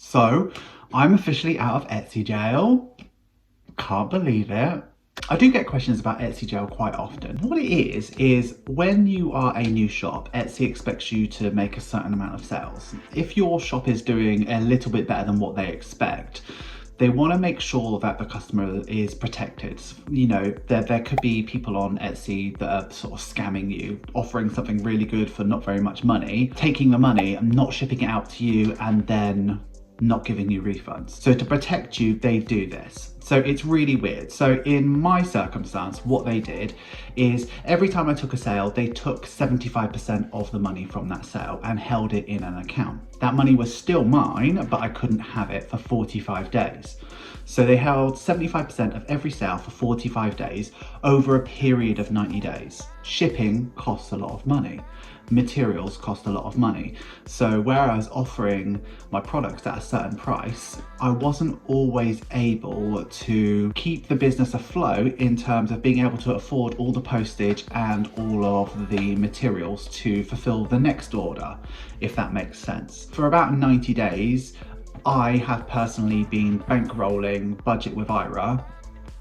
So, I'm officially out of Etsy jail. Can't believe it. I do get questions about Etsy jail quite often. What it is when you are a new shop, Etsy expects you to make a certain amount of sales. If your shop is doing a little bit better than what they expect, they want to make sure that the customer is protected. You know, there could be people on Etsy that are sort of scamming you, offering something really good for not very much money, taking the money and not shipping it out to you, and then not giving you refunds. So to protect you, they do this. So it's really weird. So in my circumstance, what they did is every time I took a sale, they took 75% of the money from that sale and held it in an account. That money was still mine, but I couldn't have it for 45 days. So they held 75% of every sale for 45 days over a period of 90 days. Shipping costs a lot of money. Materials cost a lot of money. So where I was offering my products at a certain price, I wasn't always able to keep the business afloat in terms of being able to afford all the postage and all of the materials to fulfill the next order, if that makes sense. For about 90 days, I have personally been bankrolling Budget with Ira.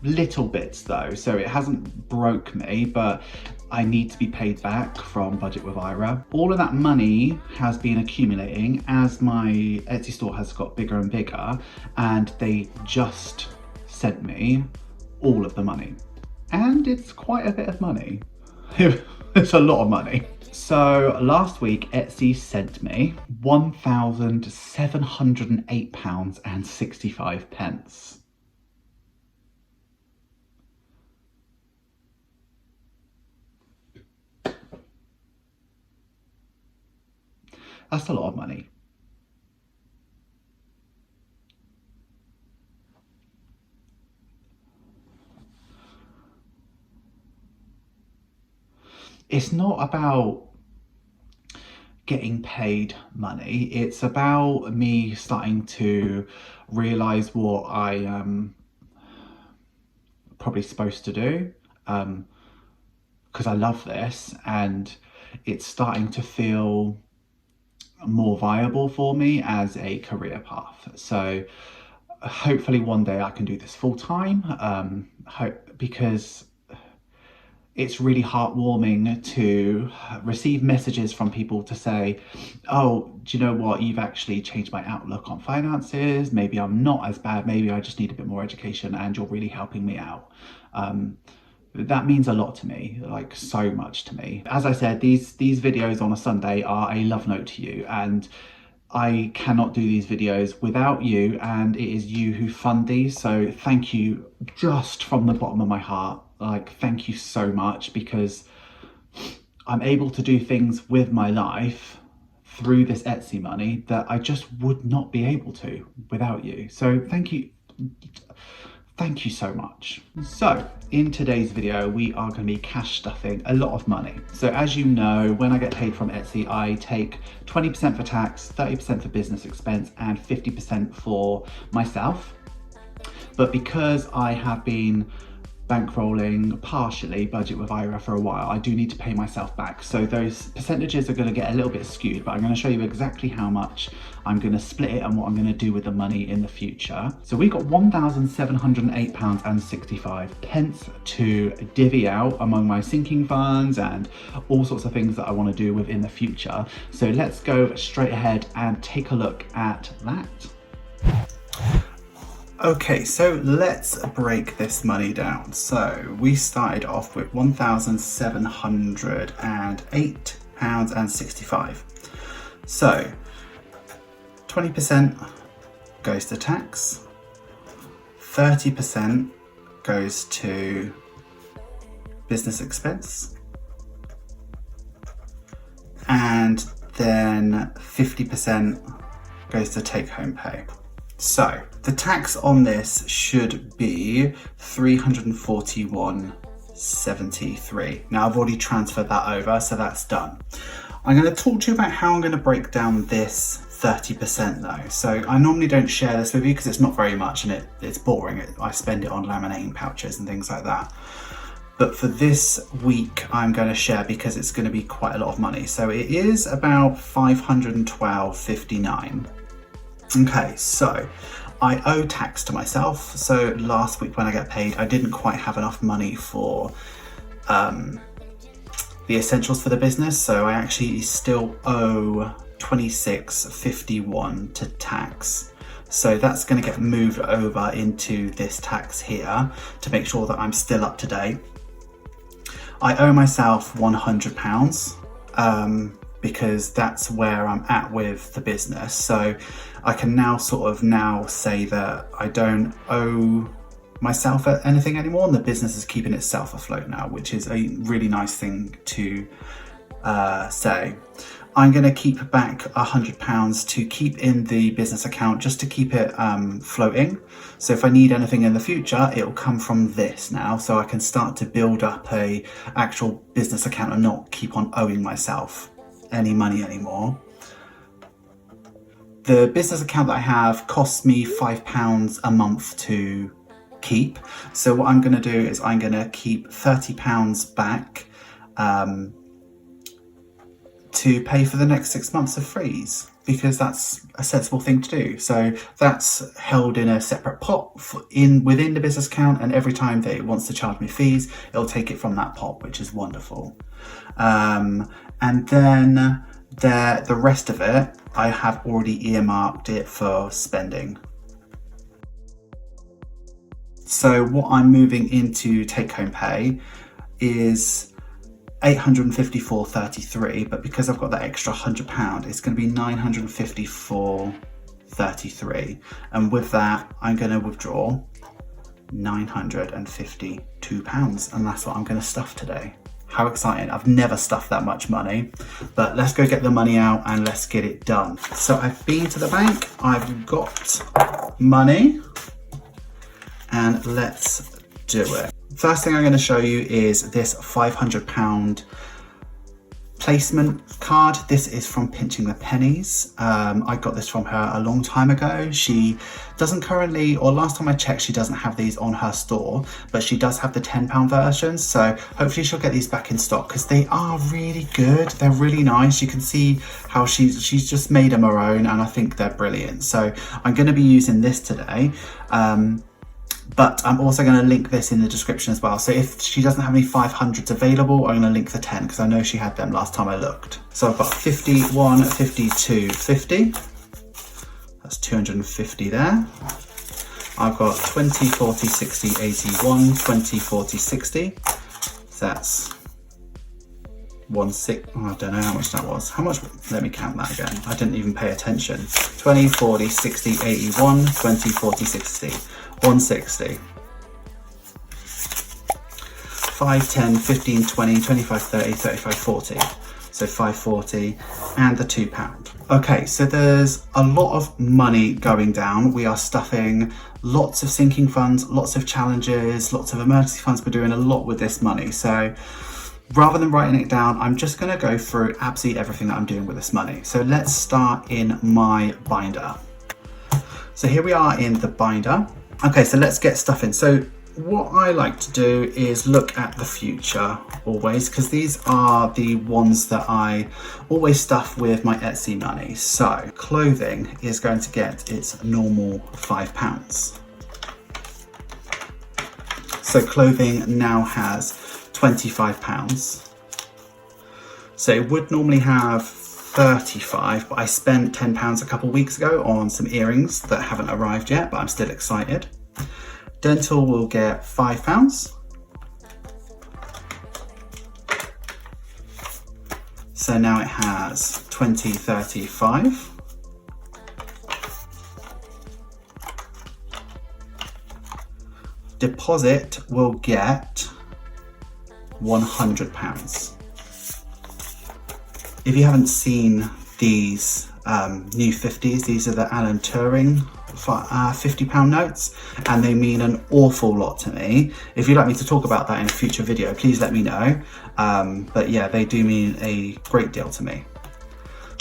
Little bits though, so it hasn't broke me, but I need to be paid back from Budget with Ira. All of that money has been accumulating as my Etsy store has got bigger and bigger, and they just sent me all of the money. And it's quite a bit of money. It's a lot of money. So last week, Etsy sent me £1,708.65. That's a lot of money. It's not about getting paid money. It's about me starting to realize what I am probably supposed to do, because I love this and it's starting to feel more viable for me as a career path. So hopefully one day I can do this full time, because it's really heartwarming to receive messages from people to say, oh, do you know what, you've actually changed my outlook on finances, maybe I'm not as bad, maybe I just need a bit more education and you're really helping me out. That means a lot to me, like so much to me. As I said, these videos on a Sunday are a love note to you, and I cannot do these videos without you, and it is you who fund these. So thank you just from the bottom of my heart. Like, thank you so much, because I'm able to do things with my life through this Etsy money that I just would not be able to without you. So thank you. Thank you so much. So in today's video, we are going to be cash stuffing a lot of money. So as you know, when I get paid from Etsy, I take 20% for tax, 30% for business expense, and 50% for myself. But because I have been bankrolling partially Budget with Ira for a while, I do need to pay myself back. So those percentages are going to get a little bit skewed, but I'm going to show you exactly how much I'm going to split it and what I'm going to do with the money in the future. So we got £1,708.65 to divvy out among my sinking funds and all sorts of things that I want to do within the future. So let's go straight ahead and take a look at that. Okay, so let's break this money down. So we started off with £1,708.65. So 20% goes to tax, 30% goes to business expense, and then 50% goes to take-home pay. So the tax on this should be £341.73. Now I've already transferred that over, so that's done. I'm going to talk to you about how I'm going to break down this 30% though. So I normally don't share this with you because it's not very much and it's boring. I spend it on laminating pouches and things like that. But for this week, I'm going to share because it's going to be quite a lot of money. So it is about £512.59. Okay, so I owe tax to myself. So last week when I get paid, I didn't quite have enough money for the essentials for the business. So I actually still owe $26.51 to tax. So that's going to get moved over into this tax here to make sure that I'm still up to date. I owe myself £100 because that's where I'm at with the business. So I can now sort of say that I don't owe myself anything anymore, and the business is keeping itself afloat now, which is a really nice thing to say. I'm going to keep back £100 to keep in the business account just to keep it floating. So if I need anything in the future, it'll come from this now, so I can start to build up a actual business account and not keep on owing myself any money anymore. The business account that I have costs me £5 a month to keep. So what I'm going to do is I'm going to keep £30 back to pay for the next 6 months of freeze, because that's a sensible thing to do. So that's held in a separate pot within the business account, and every time that it wants to charge me fees, it'll take it from that pot, which is wonderful. And then the rest of it, I have already earmarked it for spending. So what I'm moving into take-home pay is £854.33, but because I've got that extra £100, it's going to be £954.33, and with that I'm going to withdraw £952, and that's what I'm going to stuff today. How exciting. I've never stuffed that much money, but let's go get the money out and let's get it done. So I've been to the bank, I've got money, and let's do it. First thing I'm going to show you is this £500 placement card. This is from Pinching the Pennies. I got this from her a long time ago. She doesn't currently, or last time I checked, she doesn't have these on her store, but she does have the £10 versions. So hopefully she'll get these back in stock, because they are really good. They're really nice. You can see how she's just made them her own, and I think they're brilliant. So I'm going to be using this today. But I'm also going to link this in the description as well. So if she doesn't have any 500s available, I'm going to link the 10, because I know she had them last time I looked. So I've got 51, 52, 50. That's 250 there. I've got 20, 40, 60, 81, 20, 40, 60. So that's 16. Oh, I don't know how much that was. How much? Let me count that again. I didn't even pay attention. 20, 40, 60, 81, 20, 40, 60. 160. 5, 10, 15, 20, 25, 30, 35, 40. So 540 and the £2. Okay, so there's a lot of money going down. We are stuffing lots of sinking funds, lots of challenges, lots of emergency funds. We're doing a lot with this money. So rather than writing it down, I'm just going to go through absolutely everything that I'm doing with this money. So let's start in my binder. So here we are in the binder. Okay, so let's get stuff in. So what I like to do is look at the future always, because these are the ones that I always stuff with my Etsy money. So clothing is going to get its normal £5. So clothing now has £25. So it would normally have 35, but I spent £10 a couple weeks ago on some earrings that haven't arrived yet, but I'm still excited. Dental will get £5. So now it has 20, 35. Deposit will get £100. If you haven't seen these new 50s, these are the Alan Turing £50 notes, and they mean an awful lot to me. If you'd like me to talk about that in a future video, please let me know. But yeah, they do mean a great deal to me.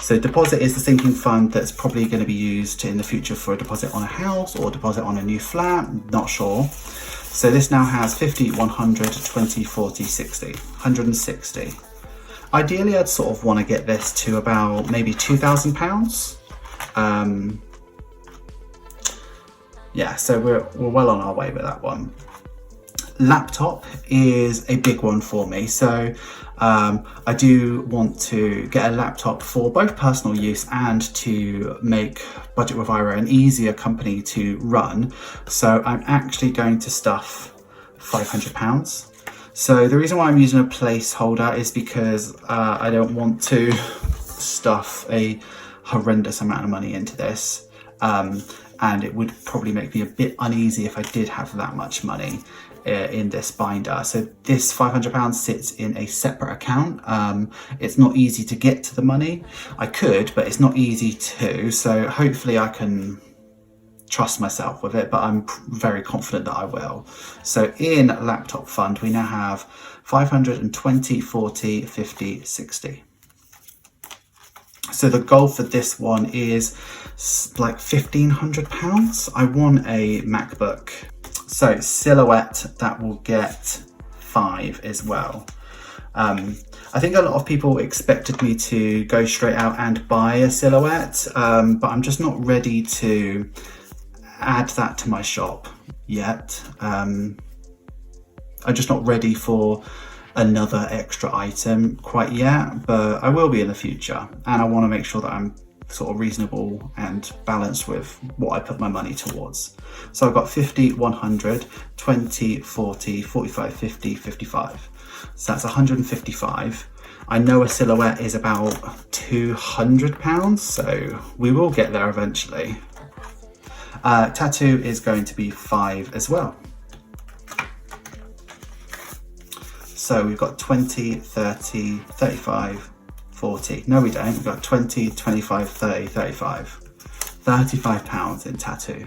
So deposit is the sinking fund that's probably going to be used in the future for a deposit on a house or deposit on a new flat, not sure. So this now has 50, 100, 20, 40, 60, 160. Ideally, I'd sort of want to get this to about maybe £2,000. Yeah, so we're well on our way with that one. Laptop is a big one for me. So I do want to get a laptop for both personal use and to make Budget with Ira an easier company to run. So I'm actually going to stuff £500. So the reason why I'm using a placeholder is because I don't want to stuff a horrendous amount of money into this. And it would probably make me a bit uneasy if I did have that much money in this binder. So this £500 sits in a separate account. It's not easy to get to the money. I could, but it's not easy to. So hopefully I can trust myself with it, but I'm very confident that I will. So in laptop fund, we now have 520, 40, 50, 60. So the goal for this one is like £1,500. I want a MacBook. So Silhouette, that will get 5 as well. I think a lot of people expected me to go straight out and buy a Silhouette, but I'm just not ready to add that to my shop yet. I'm just not ready for another extra item quite yet, but I will be in the future, and I want to make sure that I'm sort of reasonable and balanced with what I put my money towards. So I've got 50, 100, 20, 40, 45, 50, 55. So that's 155. I know a Silhouette is about £200, so we will get there eventually. Tattoo is going to be 5 as well. So we've got 20, 30, 35, 40. No, we don't. We've got 20, 25, 30, 35. £35 in tattoo.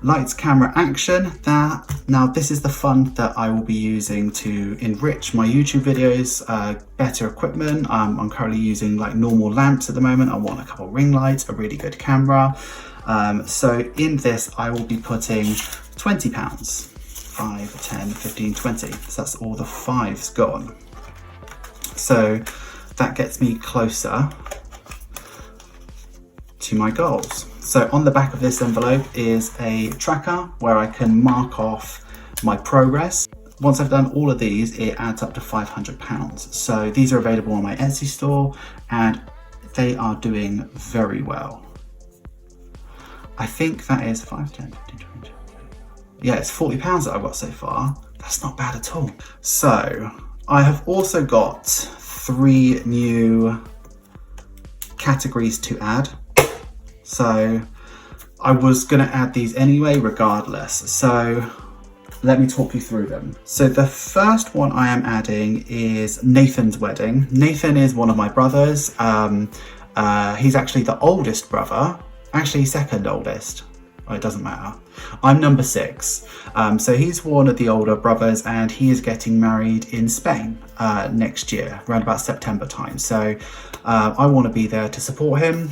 Lights, camera, action. Now this is the fund that I will be using to enrich my YouTube videos, better equipment. I'm currently using like normal lamps at the moment. I want a couple ring lights, a really good camera. So in this, I will be putting £20. 5, 10, 15, 20. So that's all the 5s gone. So that gets me closer to my goals. So on the back of this envelope is a tracker where I can mark off my progress. Once I've done all of these, it adds up to £500. So these are available on my Etsy store and they are doing very well. I think that is 5, 10, 15, 20. Yeah, it's £40 that I've got so far. That's not bad at all. So I have also got 3 new categories to add. So I was gonna add these anyway, regardless. So let me talk you through them. So the first one I am adding is Nathan's wedding. Nathan is one of my brothers. He's actually the oldest brother, actually second oldest. Oh, it doesn't matter. I'm number 6. So he's one of the older brothers and he is getting married in Spain next year, around about September time. So I want to be there to support him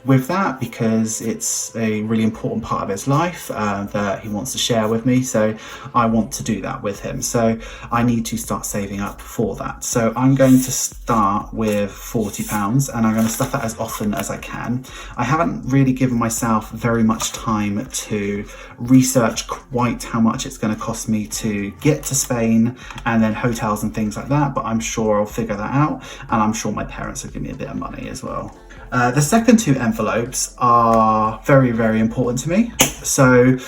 with that because it's a really important part of his life that he wants to share with me. So I want to do that with him. So I need to start saving up for that. So I'm going to start with £40 and I'm going to stuff that as often as I can. I haven't really given myself very much time to research quite how much it's going to cost me to get to Spain and then hotels and things like that, but I'm sure I'll figure that out and I'm sure my parents will give me a bit of money as well. The second 2 envelopes are very, very important to me. So 2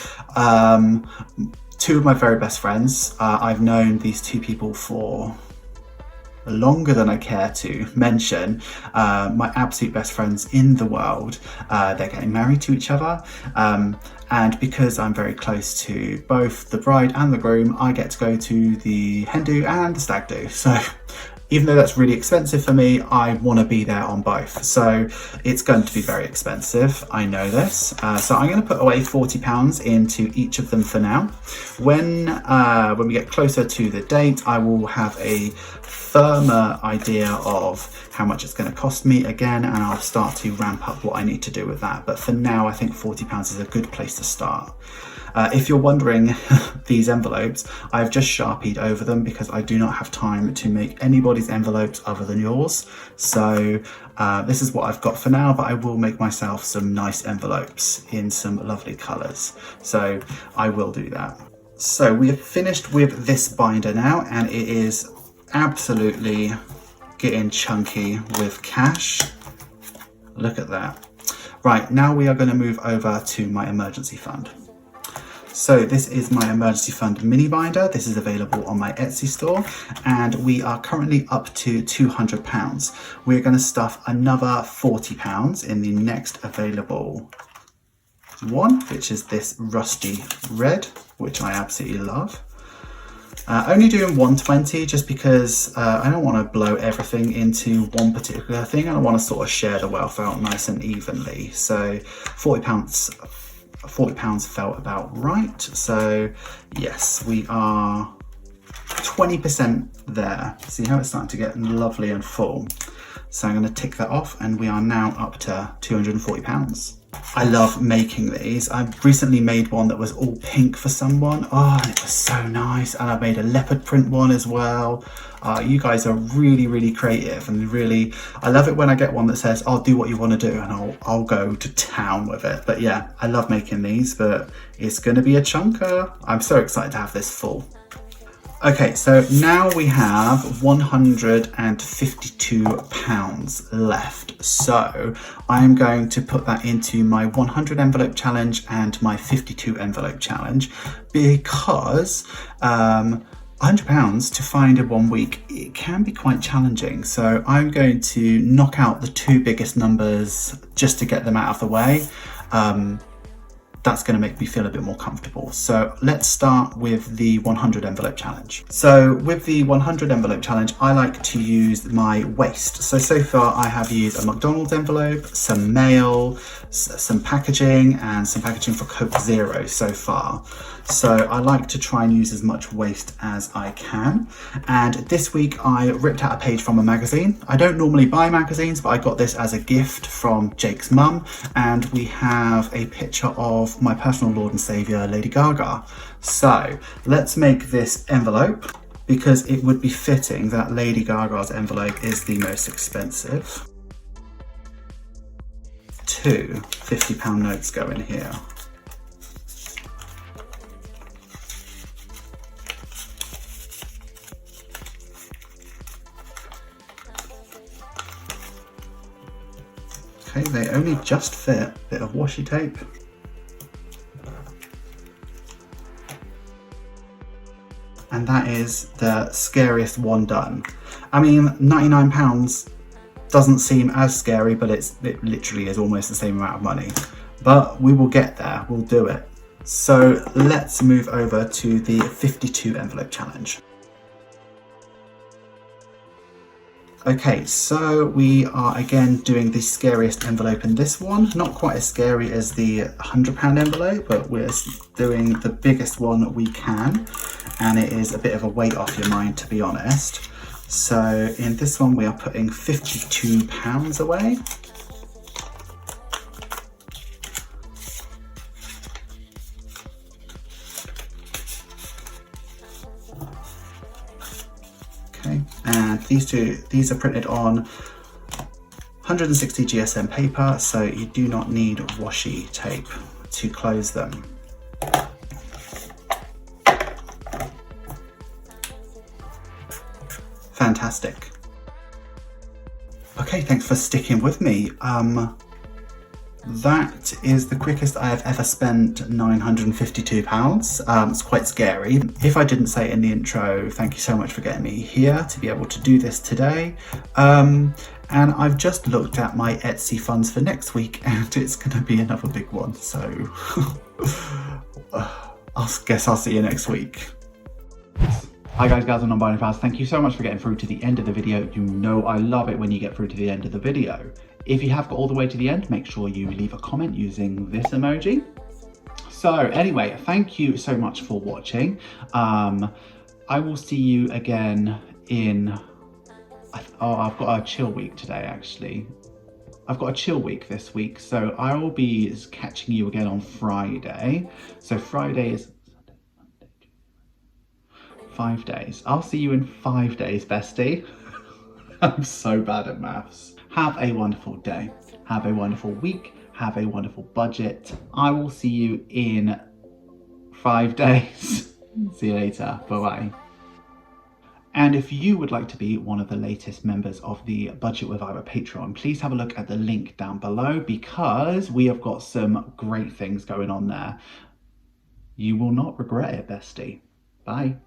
of my very best friends, I've known these 2 people for longer than I care to mention. My absolute best friends in the world, they're getting married to each other. And because I'm very close to both the bride and the groom, I get to go to the hen do and the stag do. So even though that's really expensive for me, I want to be there on both. So it's going to be very expensive. I know this. So I'm going to put away £40 into each of them for now. When we get closer to the date, I will have a firmer idea of how much it's going to cost me again, and I'll start to ramp up what I need to do with that. But for now, I think £40 is a good place to start. If you're wondering these envelopes, I've just Sharpied over them because I do not have time to make anybody's envelopes other than yours. So this is what I've got for now, but I will make myself some nice envelopes in some lovely colours. So I will do that. So we have finished with this binder now, and it is absolutely getting chunky with cash. Look at that. Right, now we are going to move over to my emergency fund. So this is my emergency fund mini binder. This is available on my Etsy store, and we are currently up to £200. We're going to stuff another £40 in the next available one, which is this rusty red, which I absolutely love. Only doing 120 just because I don't want to blow everything into one particular thing. I want to sort of share the wealth out nice and evenly. So £40 felt about right. So yes, we are 20% there. See how it's starting to get lovely and full. So I'm going to tick that off, and we are now up to £240. I love making these. I recently made one that was all pink for someone. Oh, and it was so nice. And I made a leopard print one as well. You guys are really, really creative, and really, I love it when I get one that says, "I'll do what you want to do," and I'll go to town with it. But yeah, I love making these, but it's going to be a chunker. I'm so excited to have this full. Okay, so now we have £152 left. So I'm going to put that into my 100 envelope challenge and my 52 envelope challenge, because £100 to find in 1 week, it can be quite challenging. So I'm going to knock out the two biggest numbers just to get them out of the way. That's going to make me feel a bit more comfortable. So let's start with the 100 envelope challenge. So with the 100 envelope challenge, I like to use my waste. So far I have used a McDonald's envelope, some mail, some packaging, and some packaging for Coke Zero so far. So I like to try and use as much waste as I can. And this week I ripped out a page from a magazine. I don't normally buy magazines, but I got this as a gift from Jake's mum. And we have a picture of my personal Lord and Saviour, Lady Gaga. So let's make this envelope, because it would be fitting that Lady Gaga's envelope is the most expensive. Two £50 notes go in here. Okay, they only just fit. Bit of washi tape. And that is the scariest one done. I mean, £99 doesn't seem as scary, but it literally is almost the same amount of money. But we will get there, we'll do it. So let's move over to the 52 envelope challenge. Okay, so we are again doing the scariest envelope in this one. Not quite as scary as the £100 envelope, but we're doing the biggest one we can. And it is a bit of a weight off your mind, to be honest. So in this one, we are putting £52 away. Okay, and these are printed on 160 GSM paper, so you do not need washi tape to close them. Fantastic. Okay, thanks for sticking with me. That is the quickest I have ever spent £952. It's quite scary. If I didn't say it in the intro, thank you so much for getting me here to be able to do this today. And I've just looked at my Etsy funds for next week, and it's going to be another big one. So I guess I'll see you next week. Hi guys, gals and non-binary pals, thank you so much for getting through to the end of the video. You know I love it when you get through to the end of the video. If you have got all the way to the end, make sure you leave a comment using this emoji. So anyway, thank you so much for watching. I will see you again in, I've got a chill week today actually. I've got a chill week this week, so I will be catching you again on Friday. So Friday is 5 days. I'll see you in 5 days, bestie. I'm so bad at maths. Have a wonderful day. Have a wonderful week. Have a wonderful budget. I will see you in 5 days. See you later. Bye-bye. And if you would like to be one of the latest members of the Budget with Ira Patreon, please have a look at the link down below because we have got some great things going on there. You will not regret it, bestie. Bye.